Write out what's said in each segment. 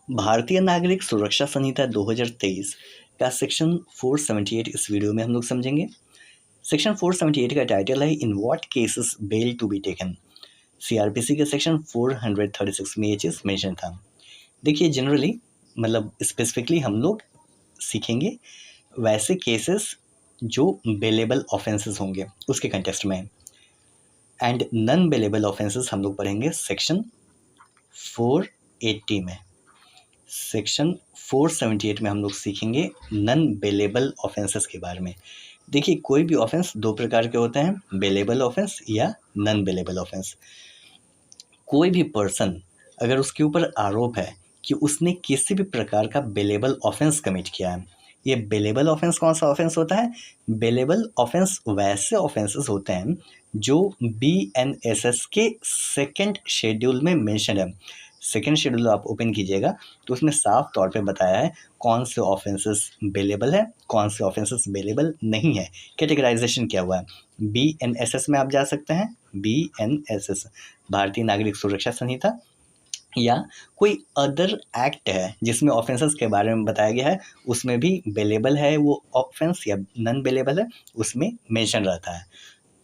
भारतीय नागरिक सुरक्षा संहिता 2023 का सेक्शन 478 इस वीडियो में हम लोग समझेंगे। सेक्शन 478 का टाइटल है in what cases bail to be taken. CrPC के सेक्शन 436 में ये चीज़ मेंशन था। देखिए जनरली मतलब स्पेसिफिकली हम लोग सीखेंगे वैसे केसेस जो बेलेबल ऑफेंसेस होंगे उसके कंटेक्स्ट में, एंड नॉन बेलेबल ऑफेंसेस हम लोग पढ़ेंगे सेक्शन 480 में। सेक्शन 478 में हम लोग सीखेंगे नॉन बेलेबल ऑफेंसेस के बारे में। देखिए कोई भी ऑफेंस दो प्रकार के होते हैं, बेलेबल ऑफेंस या नॉन बेलेबल ऑफेंस। कोई भी पर्सन अगर उसके ऊपर आरोप है कि उसने किसी भी प्रकार का बेलेबल ऑफेंस कमिट किया है, ये बेलेबल ऑफेंस कौन सा ऑफेंस होता है? बेलेबल ऑफेंस वैसे ऑफेंसेस होते हैं जो BNSS के सेकंड शेड्यूल में मेंशन है। सेकंड शेड्यूल आप ओपन कीजिएगा तो उसमें साफ तौर पे बताया है कौन से ऑफेंसेस बेलेबल है, कौन से ऑफेंसेस बेलेबल नहीं है, कैटेगराइजेशन क्या हुआ है। BNSS में आप जा सकते हैं, BNSS भारतीय नागरिक सुरक्षा संहिता, या कोई अदर एक्ट है जिसमें ऑफेंसेस के बारे में बताया गया है, उसमें भी बेलेबल है वो ऑफेंस या नॉन बेलेबल है, उसमें मेंशन रहता है।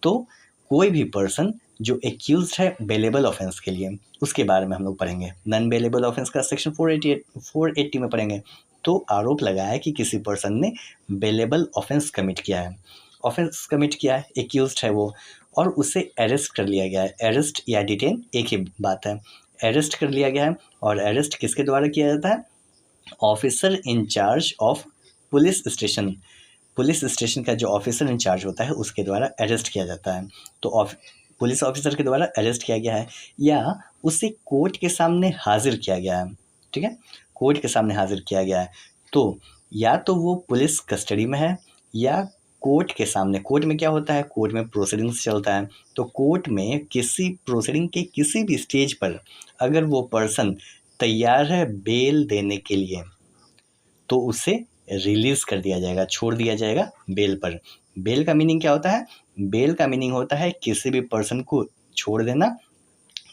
तो कोई भी पर्सन जो एक्यूज्ड है बेलेबल ऑफेंस के लिए, उसके बारे में हम लोग पढ़ेंगे। नॉन बेलेबल ऑफेंस का सेक्शन 480 में पढ़ेंगे। तो आरोप लगा है कि किसी पर्सन ने बेलेबल ऑफेंस कमिट किया है, ऑफेंस कमिट किया है, एक्यूज्ड है वो, और उसे अरेस्ट कर लिया गया है। अरेस्ट या डिटेन एक ही बात है। अरेस्ट कर लिया गया है, और अरेस्ट किसके द्वारा किया जाता है? Officer incharge of police station. Police station का जो ऑफिसर इंचार्ज होता है उसके द्वारा अरेस्ट किया जाता है। तो पुलिस ऑफिसर के द्वारा अरेस्ट किया गया है या उसे कोर्ट के सामने हाजिर किया गया है, ठीक है, कोर्ट के सामने हाजिर किया गया है, तो या तो वो पुलिस कस्टडी में है या कोर्ट के सामने। कोर्ट में क्या होता है? कोर्ट में प्रोसीडिंग्स चलता है। तो कोर्ट में किसी प्रोसीडिंग के किसी भी स्टेज पर अगर वो पर्सन तैयार है बेल देने के लिए तो उसे रिलीज़ कर दिया जाएगा, छोड़ दिया जाएगा बेल पर। बेल का मीनिंग क्या होता है? बेल का मीनिंग होता है किसी भी पर्सन को छोड़ देना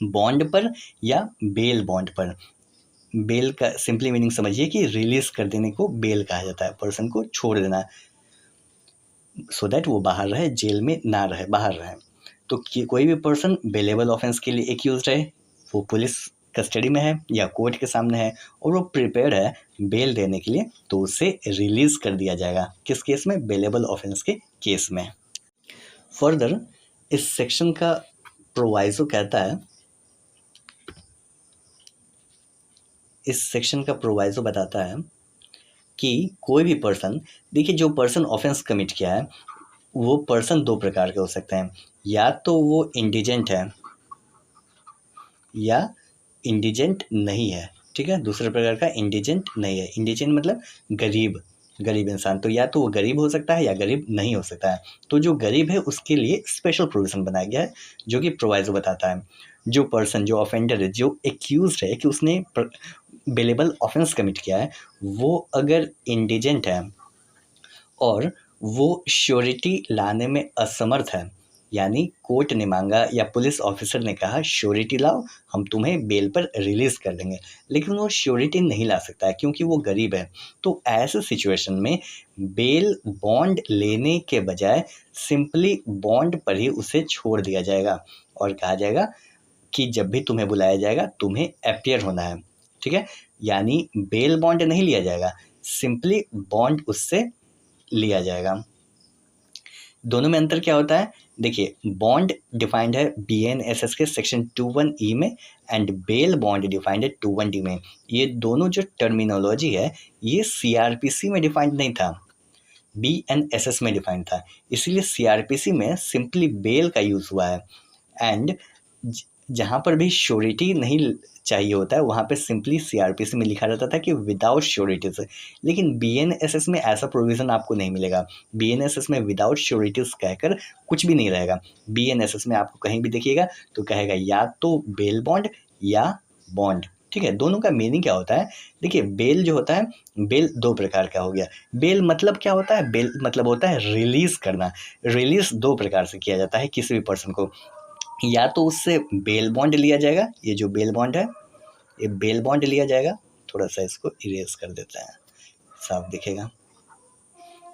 बॉन्ड पर या बेल बॉन्ड पर। बेल का सिंपली मीनिंग समझिए कि रिलीज़ कर देने को बेल कहा जाता है, पर्सन को छोड़ देना, सो दैट वो बाहर रहे, जेल में ना रहे, बाहर रहे। तो कोई भी पर्सन बेलेबल ऑफेंस के लिए एक्यूज्ड है, वो पुलिस कस्टडी में है या कोर्ट के सामने है और वो प्रिपेयर है बेल देने के लिए, तो उसे रिलीज़ कर दिया जाएगा। किस केस में? बेलेबल ऑफेंस के केस में। फर्दर इस सेक्शन का प्रोवाइजो कहता है, इस सेक्शन का प्रोवाइजो बताता है कि कोई भी पर्सन, देखिए जो पर्सन ऑफेंस कमिट किया है वो पर्सन दो प्रकार के हो सकते हैं, या तो वो इंडिजेंट है या इंडिजेंट नहीं है, ठीक है। दूसरे प्रकार का इंडिजेंट नहीं है। इंडिजेंट मतलब गरीब, गरीब इंसान। तो या तो वो गरीब हो सकता है या गरीब नहीं हो सकता है। तो जो गरीब है उसके लिए स्पेशल प्रोविज़न बनाया गया है जो कि प्रोवाइजो बताता है जो पर्सन, जो ऑफेंडर है, जो एक्यूज्ड है कि उसने बेलेबल ऑफेंस कमिट किया है, वो अगर इंडिजेंट है और वो श्योरिटी लाने में असमर्थ है, यानी कोर्ट ने मांगा या पुलिस ऑफिसर ने कहा श्योरिटी लाओ, हम तुम्हें बेल पर रिलीज़ कर देंगे, लेकिन वो श्योरिटी नहीं ला सकता है क्योंकि वो गरीब है। तो ऐसे सिचुएशन में बेल बॉन्ड लेने के बजाय सिंपली बॉन्ड पर ही उसे छोड़ दिया जाएगा और कहा जाएगा कि जब भी तुम्हें बुलाया जाएगा तुम्हें अपीयर होना है, ठीक है। यानी बेल बॉन्ड नहीं लिया जाएगा, सिंपली बॉन्ड उससे लिया जाएगा। दोनों में अंतर क्या होता है? देखिए बॉन्ड डिफाइंड है BNSS के सेक्शन 21E में एंड बेल बॉन्ड डिफाइंड है 21D में। ये दोनों जो टर्मिनोलॉजी है ये CRPC में डिफाइंड नहीं था, BNSS में डिफाइंड था। इसीलिए CRPC में सिंपली बेल का यूज़ हुआ है, एंड जहाँ पर भी श्योरिटी नहीं चाहिए होता है वहाँ पे सिंपली CRPC में लिखा रहता था कि विदाउट श्योरिटीज़। लेकिन BNSS में ऐसा प्रोविज़न आपको नहीं मिलेगा। BNSS में विदाउट श्योरिटीज़ कहकर कुछ भी नहीं रहेगा। BNSS में आपको कहीं भी देखिएगा तो कहेगा या तो बेल बॉन्ड या बॉन्ड, ठीक है। दोनों का मीनिंग क्या होता है? देखिए बेल जो होता है, बेल दो प्रकार का हो गया। बेल मतलब क्या होता है? बेल मतलब होता है रिलीज़ करना। रिलीज़ दो प्रकार से किया जाता है किसी भी पर्सन को, या तो उससे बेल बॉन्ड लिया जाएगा, ये जो बेल बॉन्ड है ये बेल बॉन्ड लिया जाएगा, थोड़ा सा इसको इरेज कर देते हैं, साफ दिखेगा।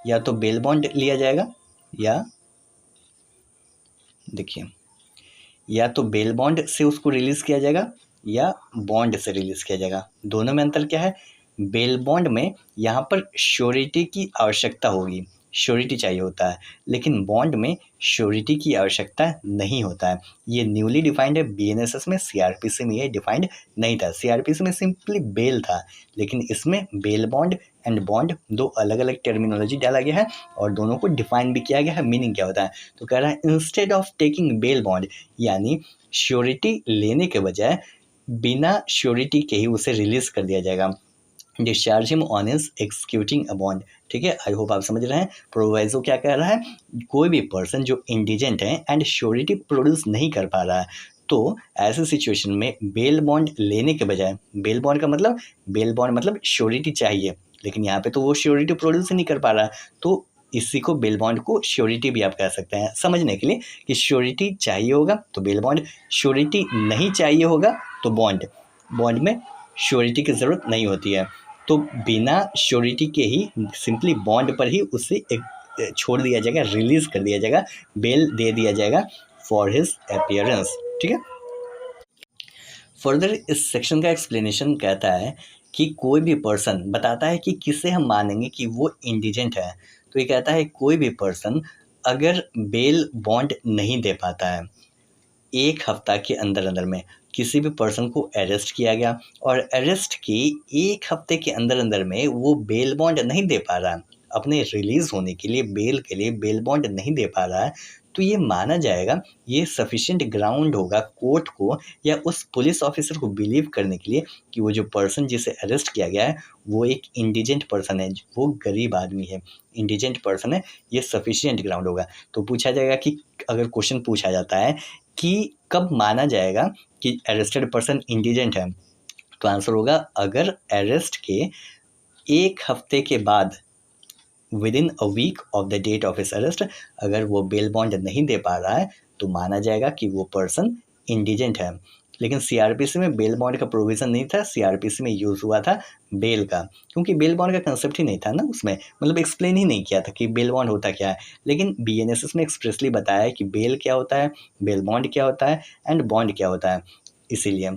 या तो बेल बॉन्ड लिया जाएगा या देखिए, या तो बेल बॉन्ड से उसको रिलीज़ किया जाएगा या बॉन्ड से रिलीज़ किया जाएगा। दोनों में अंतर क्या है? बेल बॉन्ड में यहाँ पर श्योरिटी की आवश्यकता होगी, श्योरिटी चाहिए होता है, लेकिन बॉन्ड में श्योरिटी की आवश्यकता नहीं होता है। ये न्यूली डिफाइंड है बीएनएसएस में, सीआरपीसी में ये डिफाइंड नहीं था। सीआरपीसी में सिंपली बेल था, लेकिन इसमें बेल बॉन्ड एंड बॉन्ड दो अलग अलग टर्मिनोलॉजी डाला गया है और दोनों को डिफाइन भी किया गया है, मीनिंग क्या होता है। तो कह रहा है instead of taking bail bond, यानी श्योरिटी लेने के बजाय बिना श्योरिटी के ही उसे रिलीज कर दिया जाएगा। Discharge him on his executing a bond. ठीक है, आई होप आप समझ रहे हैं। प्रोवाइजो क्या कह रहा है? कोई भी पर्सन जो इंडिजेंट है एंड श्योरिटी प्रोड्यूस नहीं कर पा रहा है, तो ऐसे सिचुएशन में बेल बॉन्ड लेने के बजाय, बेल बॉन्ड का मतलब, बेल बॉन्ड मतलब श्योरिटी चाहिए, लेकिन यहाँ पे तो वो श्योरिटी प्रोड्यूस ही नहीं कर पा रहा है, तो इसी को बेल बॉन्ड को श्योरिटी भी आप कह सकते हैं समझने के लिए कि श्योरिटी चाहिए होगा तो बेल बॉन्ड, श्योरिटी नहीं चाहिए होगा तो बॉन्ड, बॉन्ड में श्योरिटी की ज़रूरत नहीं होती है, तो बिना श्योरिटी के ही सिंपली बॉन्ड पर ही उसे एक छोड़ दिया जाएगा, रिलीज़ कर दिया जाएगा, बेल दे दिया जाएगा फॉर हिज अपीयरेंस। ठीक है, फर्दर इस सेक्शन का एक्सप्लेनेशन कहता है कि कोई भी पर्सन बताता है कि किसे हम मानेंगे कि वो इंडिजेंट है। तो ये कहता है कोई भी पर्सन अगर बेल बॉन्ड नहीं दे पाता है, एक हफ्ता के अंदर अंदर में किसी भी पर्सन को अरेस्ट किया गया और अरेस्ट के एक हफ्ते के अंदर अंदर में वो बेल बॉन्ड नहीं दे पा रहा, अपने रिलीज़ होने के लिए बेल के लिए बेल बॉन्ड नहीं दे पा रहा है, तो ये माना जाएगा, ये सफिशिएंट ग्राउंड होगा कोर्ट को या उस पुलिस ऑफिसर को बिलीव करने के लिए कि वो जो पर्सन जिसे अरेस्ट किया गया है वो एक इंडिजेंट पर्सन है, वो गरीब आदमी है, इंडिजेंट पर्सन है, ये सफिशिएंट ग्राउंड होगा। तो पूछा जाएगा कि अगर क्वेश्चन पूछा जाता है कि कब माना जाएगा कि अरेस्टेड पर्सन इंडिजेंट है, तो आंसर होगा अगर अरेस्ट के एक हफ्ते के बाद, within a week of the date of his arrest, अगर वो बेल बॉन्ड नहीं दे पा रहा है तो माना जाएगा कि वो पर्सन इंडिजेंट है। लेकिन सीआरपीसी में बेल बॉन्ड का प्रोविज़न नहीं था, सीआरपीसी में यूज़ हुआ था बेल का, क्योंकि बेल बॉन्ड का कंसेप्ट ही नहीं था ना उसमें, मतलब एक्सप्लेन ही नहीं किया था कि बेल बॉन्ड होता क्या है। लेकिन बीएनएसएस में एक्सप्रेसली बताया है कि बेल क्या होता है, बेल बॉन्ड क्या होता है एंड बॉन्ड क्या होता है। इसीलिए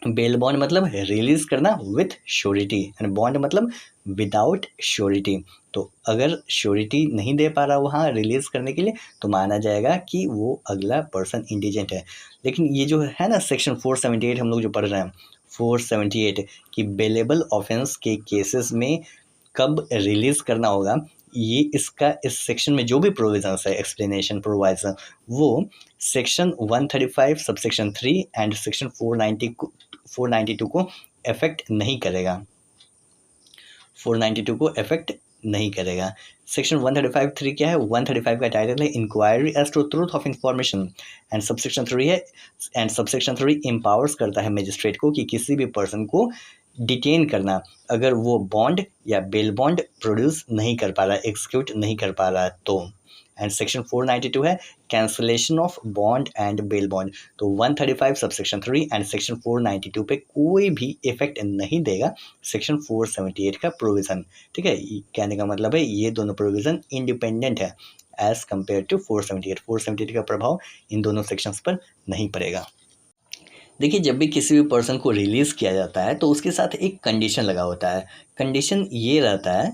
बेल बॉन्ड मतलब रिलीज करना विथ श्योरिटी एंड बॉन्ड मतलब विदाउट श्योरिटी। तो अगर श्योरिटी नहीं दे पा रहा वहाँ रिलीज करने के लिए तो माना जाएगा कि वो अगला पर्सन इंडिजेंट है। लेकिन ये जो है ना सेक्शन 478 हम लोग जो पढ़ रहे हैं 478 कि बेलेबल ऑफेंस के केसेस में कब रिलीज करना होगा, ये इसका इस सेक्शन में जो भी प्रोविजंस है एक्सप्लेनेशन प्रोवाइजन वो सेक्शन 135 सबसेक्शन 3 एंड सेक्शन 492 को अफेक्ट नहीं करेगा, 492 को अफेक्ट नहीं करेगा। सेक्शन 135(3) क्या है? 135 का टाइटल है inquiry as to truth of information and subsection 3 है, एंड सबसेक्शन 3 एम्पावर्स करता है मजिस्ट्रेट को कि किसी भी पर्सन को डिटेन करना अगर वो बॉन्ड या बेल बॉन्ड प्रोड्यूस नहीं कर पा रहा, एग्जीक्यूट नहीं कर पा रहा तो। एंड सेक्शन 492 है cancellation of bond and bail bond. तो 135 सबसेक्शन 3 एंड सेक्शन 492 पे कोई भी इफेक्ट नहीं देगा सेक्शन 478 का प्रोविज़न। ठीक है, कहने का मतलब है ये दोनों प्रोविज़न इंडिपेंडेंट है एज कम्पेयर टू 478। 478 का प्रभाव इन दोनों सेक्शंस पर नहीं पड़ेगा। देखिए, जब भी किसी भी पर्सन को रिलीज़ किया जाता है तो उसके साथ एक कंडीशन लगा होता है। कंडीशन ये रहता है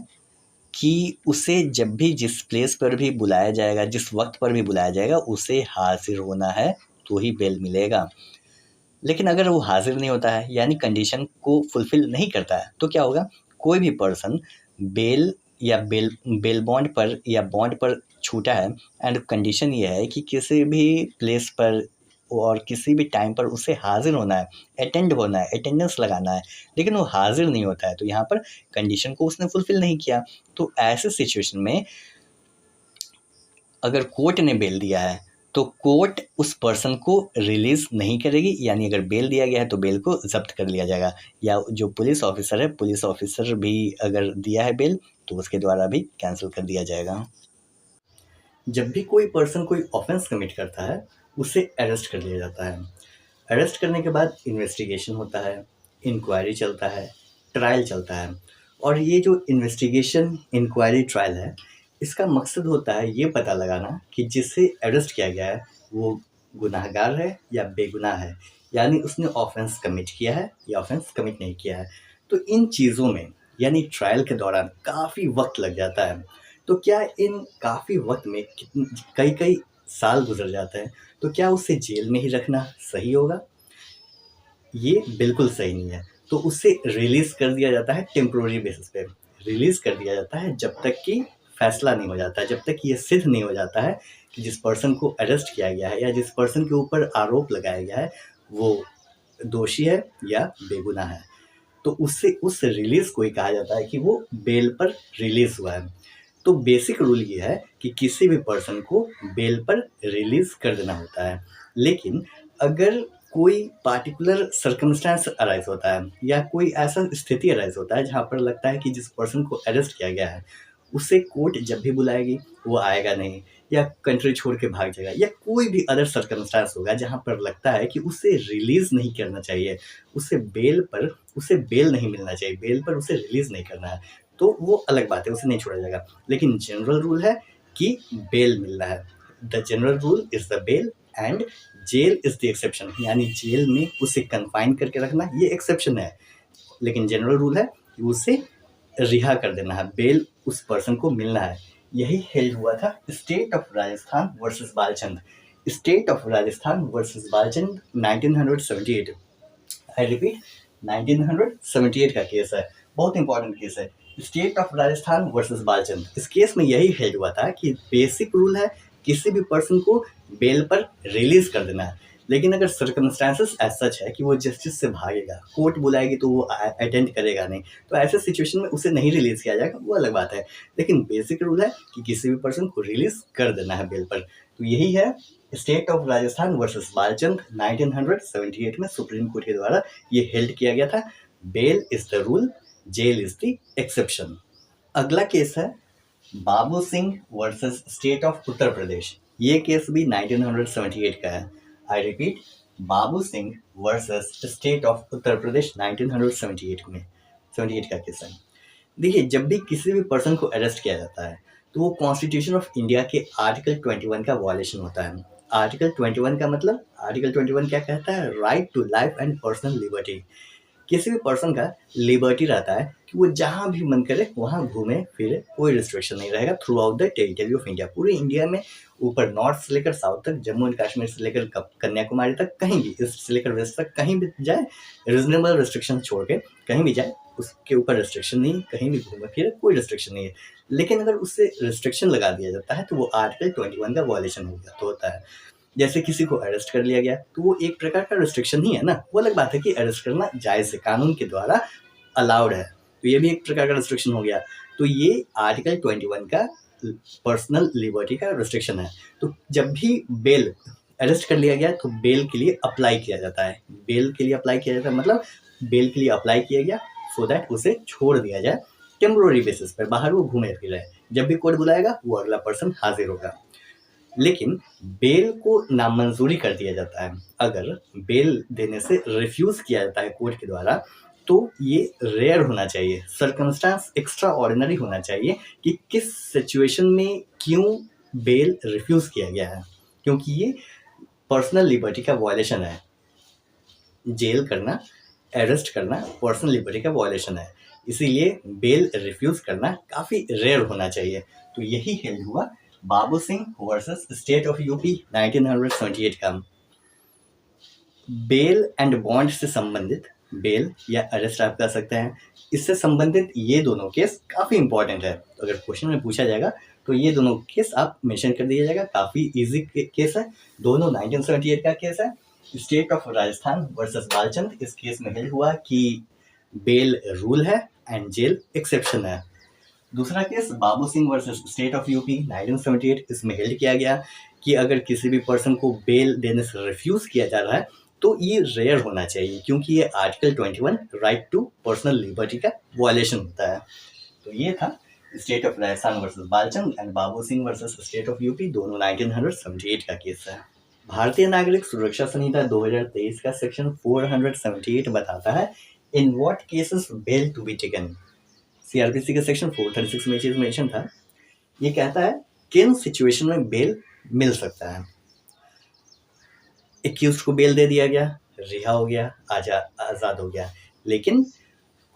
कि उसे जब भी जिस प्लेस पर भी बुलाया जाएगा, जिस वक्त पर भी बुलाया जाएगा, उसे हाजिर होना है तो ही बेल मिलेगा। लेकिन अगर वो हाजिर नहीं होता है यानी कंडीशन को फुलफिल नहीं करता है तो क्या होगा? कोई भी पर्सन बेल या बेल बॉन्ड पर या बॉन्ड पर छूटा है एंड कंडीशन ये है कि किसी भी प्लेस पर और किसी भी टाइम पर उसे हाजिर होना है, अटेंड होना है, अटेंडेंस लगाना है, लेकिन वो हाजिर नहीं होता है तो यहाँ पर कंडीशन को उसने फुलफिल नहीं किया। तो ऐसे सिचुएशन में अगर कोर्ट ने बेल दिया है तो कोर्ट उस पर्सन को रिलीज़ नहीं करेगी, यानी अगर बेल दिया गया है तो बेल को ज़ब्त कर लिया जाएगा, या जो पुलिस ऑफिसर है, पुलिस ऑफिसर भी अगर दिया है बेल तो उसके द्वारा भी कैंसिल कर दिया जाएगा। जब भी कोई पर्सन कोई ऑफेंस कमिट करता है उसे अरेस्ट कर लिया जाता है। अरेस्ट करने के बाद इन्वेस्टिगेशन होता है, इंक्वायरी चलता है, ट्रायल चलता है और ये जो इन्वेस्टिगेशन इंक्वायरी ट्रायल है, इसका मकसद होता है ये पता लगाना कि जिसे अरेस्ट किया गया है वो गुनहगार है या बेगुनाह है, यानी उसने ऑफेंस कमिट किया है या ऑफेंस कमिट नहीं किया है। तो इन चीज़ों में यानी ट्रायल के दौरान काफ़ी वक्त लग जाता है। तो क्या इन काफ़ी वक्त में कई कई साल गुजर जाते हैं, तो क्या उसे जेल में ही रखना सही होगा? ये बिल्कुल सही नहीं है। तो उसे रिलीज़ कर दिया जाता है टेम्परेरी बेसिस पे। रिलीज़ कर दिया जाता है जब तक कि फैसला नहीं हो जाता है, जब तक कि ये सिद्ध नहीं हो जाता है कि जिस पर्सन को अरेस्ट किया गया है या जिस पर्सन के ऊपर आरोप लगाया गया है, वो दोषी है या बेगुनाह है। तो उससे उस रिलीज़ को ही कहा जाता है कि वो बेल पर रिलीज़ हुआ है। तो बेसिक रूल ये है कि किसी भी पर्सन को बेल पर रिलीज़ कर देना होता है। लेकिन अगर कोई पार्टिकुलर सर्कमस्टेंस अराइज़ होता है या कोई ऐसा स्थिति अराइज़ होता है जहाँ पर लगता है कि जिस पर्सन को अरेस्ट किया गया है, उसे कोर्ट जब भी बुलाएगी वो आएगा नहीं या कंट्री छोड़ के भाग जाएगा या कोई भी अदर सर्कमस्टेंस होगा जहाँ पर लगता है कि उसे रिलीज़ नहीं करना चाहिए, उसे बेल नहीं मिलना चाहिए, बेल पर उसे रिलीज़ नहीं करना है, तो वो अलग बात है, उसे नहीं छोड़ा जाएगा। लेकिन जनरल रूल है कि बेल मिलना है। The general rule is the bail and jail is the exception, यानी जेल में उसे कन्फाइन करके रखना ये एक्सेप्शन है। लेकिन जनरल रूल है कि उसे रिहा कर देना है, बेल उस पर्सन को मिलना है। यही हेल्ड हुआ था state of Rajasthan versus Balchand. State of Rajasthan versus Balchand 1978। I repeat 1978 का केस है, बहुत इंपॉर्टेंट केस है। State of Rajasthan versus Balchand, इस केस में यही हेल्ड हुआ था कि बेसिक रूल है किसी भी पर्सन को बेल पर रिलीज कर देना है। लेकिन अगर सर्कमस्टेंसेस एज सच है कि वो जस्टिस से भागेगा, कोर्ट बुलाएगी तो वो अटेंड करेगा नहीं, तो ऐसे सिचुएशन में उसे नहीं रिलीज किया जाएगा, वो अलग बात है। लेकिन बेसिक रूल है कि किसी भी पर्सन को रिलीज कर देना है बेल पर। तो यही है state of Rajasthan versus Balchand 1978 में सुप्रीम कोर्ट के द्वारा ये हेल्ड किया गया था। Bail is the rule, jail is the exception. अगला केस है Babu Singh versus state of Uttar Pradesh. ये केस भी 1978 का है। I repeat Babu Singh versus state of Uttar Pradesh 1978 का केस है। देखिए, जब भी किसी भी पर्सन को अरेस्ट किया जाता है तो वो कॉन्स्टिट्यूशन ऑफ इंडिया के आर्टिकल 21 का वायलेशन होता है। आर्टिकल 21 का मतलब, आर्टिकल 21 क्या कहता है? Right to life and personal liberty. किसी भी पर्सन का लिबर्टी रहता है कि वो जहाँ भी मन करे वहाँ घूमे फिरे, कोई रिस्ट्रिक्शन नहीं रहेगा through out the territory of India. पूरे इंडिया में ऊपर नॉर्थ से लेकर साउथ तक, जम्मू एंड कश्मीर से लेकर कन्याकुमारी तक, कहीं भी, ईस्ट से लेकर वेस्ट तक, कहीं भी जाए, रीजनेबल रिस्ट्रिक्शन छोड़ के कहीं भी जाए, उसके ऊपर रिस्ट्रिक्शन नहीं है, कहीं भी घूमे फिरे कोई रिस्ट्रिक्शन नहीं है। लेकिन अगर उससे रिस्ट्रिक्शन लगा दिया जाता है तो वो आर्टिकल 21 का वायलेशन हो गया तो होता है। जैसे किसी को अरेस्ट कर लिया गया तो वो एक प्रकार का रिस्ट्रिक्शन ही है ना। वो अलग बात है कि अरेस्ट करना जायज़ है, कानून के द्वारा अलाउड है, तो ये भी एक प्रकार का रिस्ट्रिक्शन हो गया। तो ये आर्टिकल 21 का पर्सनल लिबर्टी का रिस्ट्रिक्शन है। तो जब भी बेल, अरेस्ट कर लिया गया तो बेल के लिए अप्लाई किया जाता है। बेल के लिए अप्लाई किया जाता है मतलब बेल के लिए अप्लाई किया गया सो दैट उसे छोड़ दिया जाए टेम्पोररी बेसिस पर, बाहर वो घूमे फिरे। जब भी कोर्ट बुलाएगा वो अगला पर्सन हाजिर होगा। लेकिन बेल को नामंजूरी कर दिया जाता है। अगर बेल देने से रिफ्यूज किया जाता है कोर्ट के द्वारा तो ये रेयर होना चाहिए, सर्कमस्टांस एक्स्ट्रा ऑर्डिनरी होना चाहिए कि किस सिचुएशन में क्यों बेल रिफ्यूज किया गया है, क्योंकि ये पर्सनल लिबर्टी का वायलेशन है। जेल करना, अरेस्ट करना पर्सनल लिबर्टी का वायलेशन है, इसीलिए बेल रिफ्यूज करना काफ़ी रेयर होना चाहिए। तो यही हेल्ड हुआ Babu Singh versus state of UP 1978 का। बेल एंड बॉन्ड से संबंधित, बेल या अरेस्ट आप कर सकते हैं, इससे संबंधित ये दोनों केस काफ़ी इंपॉर्टेंट है। तो अगर क्वेश्चन में पूछा जाएगा तो ये दोनों केस आप मेंशन कर दिया जाएगा, काफ़ी इजी केस है, दोनों 1978 का केस है। State of Rajasthan versus Balchand, इस केस में हेल्ड हुआ कि बेल रूल है एंड जेल एक्सेप्शन है। दूसरा case Babu Singh versus state of UP 1978, इसमें हेल्ड किया गया कि अगर किसी भी पर्सन को बेल देने से रिफ्यूज़ किया जा रहा है तो ये रेयर होना चाहिए, क्योंकि ये article 21 right to personal liberty का वायलेशन होता है। तो ये था state of Rajasthan versus Balchand and Babu Singh versus state of UP, दोनों 1978 का केस है। भारतीय नागरिक सुरक्षा संहिता 2023 का सेक्शन 478 बताता है in what cases bail to be taken. CrPC के सेक्शन 436 में चीज मेंशन था। ये कहता है किन सिचुएशन में बेल मिल सकता है। एक्यूज को बेल दे दिया गया, रिहा हो गया, आजाद हो गया, लेकिन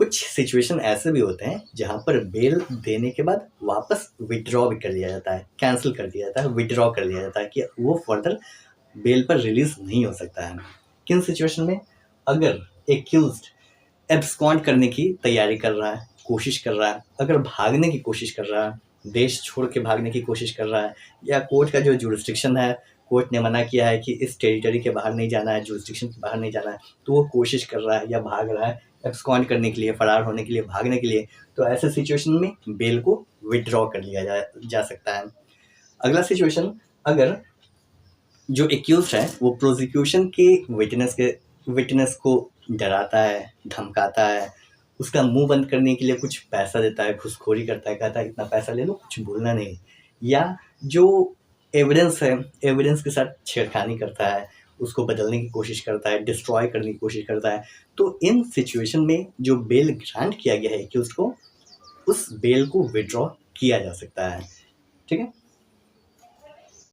कुछ सिचुएशन ऐसे भी होते हैं जहां पर बेल देने के बाद वापस विड्रॉ भी कर लिया जाता है, कैंसिल कर दिया जाता है, विड्रॉ कर लिया जाता है कि वो फर्दर बेल पर रिलीज नहीं हो सकता है। किन सिचुएशन में? अगर एक्यूज्ड एब्सकॉन्ड करने की तैयारी कर रहा है, कोशिश कर रहा है, अगर भागने की कोशिश कर रहा है, देश छोड़ के भागने की कोशिश कर रहा है, या कोर्ट का जो जुरिस्डिक्शन है, कोर्ट ने मना किया है कि इस टेरिटरी के बाहर नहीं जाना है, जुरिस्डिक्शन के बाहर नहीं जाना है, तो वो कोशिश कर रहा है या भाग रहा है एब्सकॉन्ड करने के लिए, फरार होने के लिए, भागने के लिए, तो ऐसे सिचुएशन में बेल को विड्रॉ कर लिया जा सकता है। अगला सिचुएशन, अगर जो एक्यूज है वो प्रोसिक्यूशन के विटनेस को डराता है, धमकाता है, उसका मुंह बंद करने के लिए कुछ पैसा देता है, घूसखोरी करता है, कहता है इतना पैसा ले लो, कुछ बोलना नहीं, या जो एविडेंस है, एविडेंस के साथ छेड़खानी करता है, उसको बदलने की कोशिश करता है, डिस्ट्रॉय करने की कोशिश करता है, तो इन सिचुएशन में जो बेल ग्रांट किया गया है एक्यूज को, उस बेल को विड्रॉ किया जा सकता है। ठीक है।